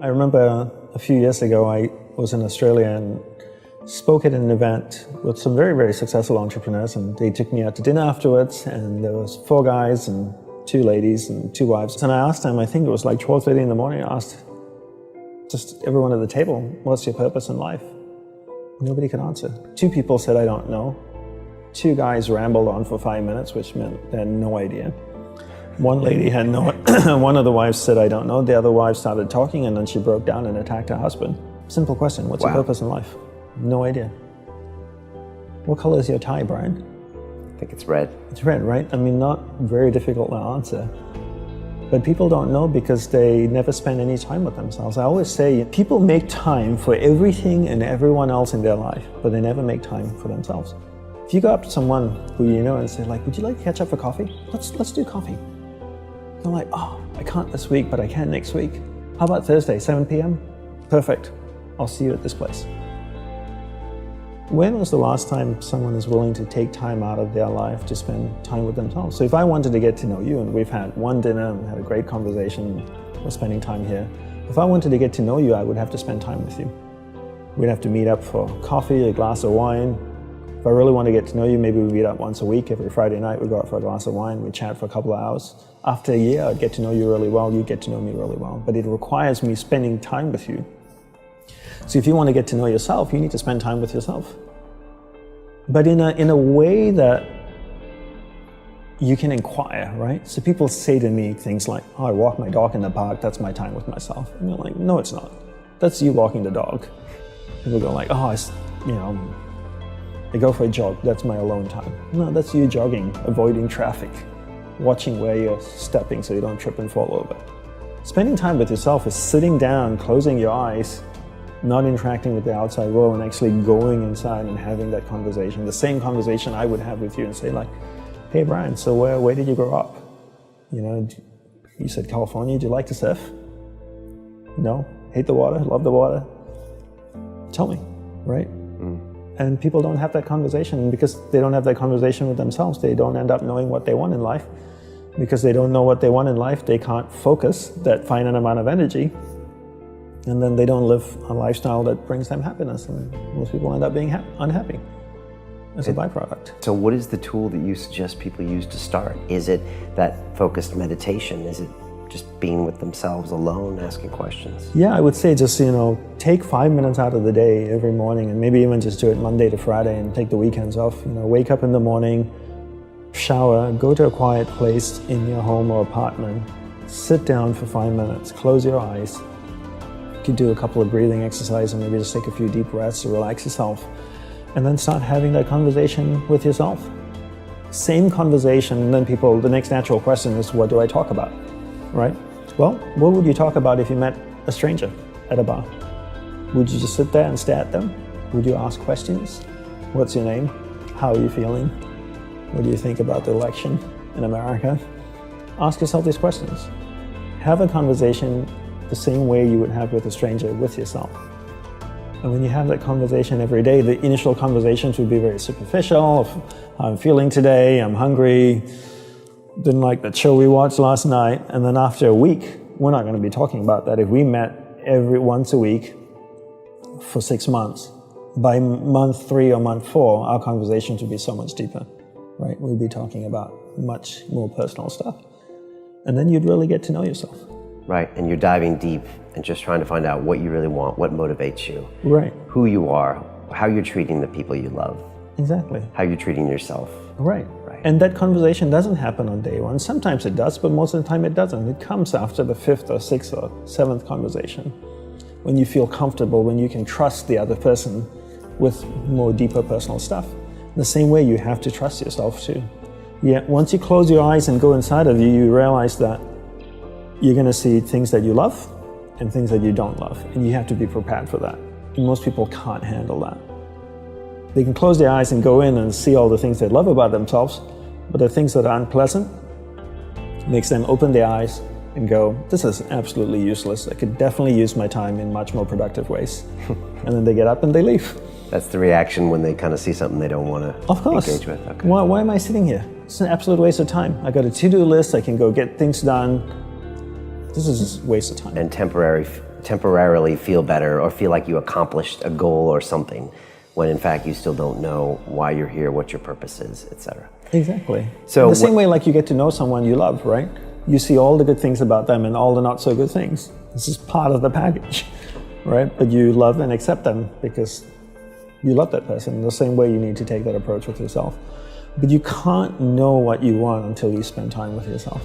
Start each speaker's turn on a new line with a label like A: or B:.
A: I remember a few years ago, I was in Australia and spoke at an event with some very, very successful entrepreneurs, and they took me out to dinner afterwards, and there was 4 guys and 2 ladies and 2 wives. And I asked them, I think it was like 12:30 in the morning, I asked just everyone at the table, what's your purpose in life? Nobody could answer. 2 people said, I don't know. 2 guys rambled on for 5 minutes, which meant they had no idea. One lady had no, one of the wives said, I don't know. The other wife started talking, and then she broke down and attacked her husband. Simple question, what's your purpose in life? No idea. What color is your tie, Brian?
B: I think it's red.
A: It's red, right? I mean, not very difficult to answer. But people don't know because they never spend any time with themselves. I always say, people make time for everything and everyone else in their life, but they never make time for themselves. If you go up to someone who you know and say, like, would you like to catch up for coffee? Let's do coffee. They're like, oh, I can't this week, but I can next week. How about Thursday, 7 p.m.? Perfect. I'll see you at this place. When was the last time someone is willing to take time out of their life to spend time with themselves? So if I wanted to get to know you, and we've had one dinner and had a great conversation, we're spending time here. If I wanted to get to know you, I would have to spend time with you. We'd have to meet up for coffee, a glass of wine. If I really want to get to know you, maybe we meet up once a week. Every Friday night, we go out for a glass of wine, we chat for a couple of hours. After a year, I'd get to know you really well, you get to know me really well. But it requires me spending time with you. So if you want to get to know yourself, you need to spend time with yourself. But in a way that you can inquire, right? So people say to me things like, oh, I walk my dog in the park, that's my time with myself. And you're like, no, it's not. That's you walking the dog. People go like, oh, I go for a jog, that's my alone time. No, that's you jogging, avoiding traffic, watching where you're stepping so you don't trip and fall over. Spending time with yourself is sitting down, closing your eyes, not interacting with the outside world, and actually going inside and having that conversation. The same conversation I would have with you and say like, hey Brian, so where did you grow up? You know, you said California, do you like to surf? No? Hate the water, love the water? Tell me, right? And people don't have that conversation because they don't have that conversation with themselves. They don't end up knowing what they want in life. Because they don't know what they want in life, they can't focus that finite amount of energy. And then they don't live a lifestyle that brings them happiness. And most people end up being unhappy as a byproduct.
B: So what is the tool that you suggest people use to start? Is it that focused meditation? Is it just being with themselves alone, asking questions?
A: Yeah, I would say just, take 5 minutes out of the day every morning, and maybe even just do it Monday to Friday and take the weekends off. Wake up in the morning, shower, go to a quiet place in your home or apartment, sit down for 5 minutes, close your eyes. You could do a couple of breathing exercises and maybe just take a few deep breaths to relax yourself, and then start having that conversation with yourself. Same conversation, and then the next natural question is, what do I talk about? Right? Well, what would you talk about if you met a stranger at a bar? Would you just sit there and stare at them? Would you ask questions? What's your name? How are you feeling? What do you think about the election in America? Ask yourself these questions. Have a conversation the same way you would have with a stranger with yourself. And when you have that conversation every day, the initial conversations would be very superficial. How I'm feeling today, I'm hungry, didn't like the show we watched last night. And then after a week, we're not going to be talking about that. If we met once a week for 6 months, by month 3 or month 4, our conversations would be so much deeper, right? We'd be talking about much more personal stuff. And then you'd really get to know yourself.
B: Right, and you're diving deep and just trying to find out what you really want, what motivates you.
A: Right.
B: Who you are, how you're treating the people you love.
A: Exactly.
B: How you're treating yourself.
A: Right. And that conversation doesn't happen on day one. Sometimes it does, but most of the time it doesn't. It comes after the 5th or 6th or 7th conversation. When you feel comfortable, when you can trust the other person with more deeper personal stuff. The same way you have to trust yourself too. Yeah, once you close your eyes and go inside of you, you realize that you're going to see things that you love and things that you don't love. And you have to be prepared for that. And most people can't handle that. They can close their eyes and go in and see all the things they love about themselves, but the things that are unpleasant makes them open their eyes and go, this is absolutely useless. I could definitely use my time in much more productive ways. And then they get up and they leave.
B: That's the reaction when they kind of see something they don't want to engage with. Okay.
A: Why am I sitting here? It's an absolute waste of time. I got a to-do list, I can go get things done. This is a waste of time.
B: And temporary temporarily feel better or feel like you accomplished a goal or something, when in fact you still don't know why you're here, what your purpose is, etc.
A: Exactly.
B: So
A: in the same way, like you get to know someone you love, right? You see all the good things about them and all the not so good things. This is part of the package, right? But you love and accept them because you love that person. In the same way, you need to take that approach with yourself. But you can't know what you want until you spend time with yourself.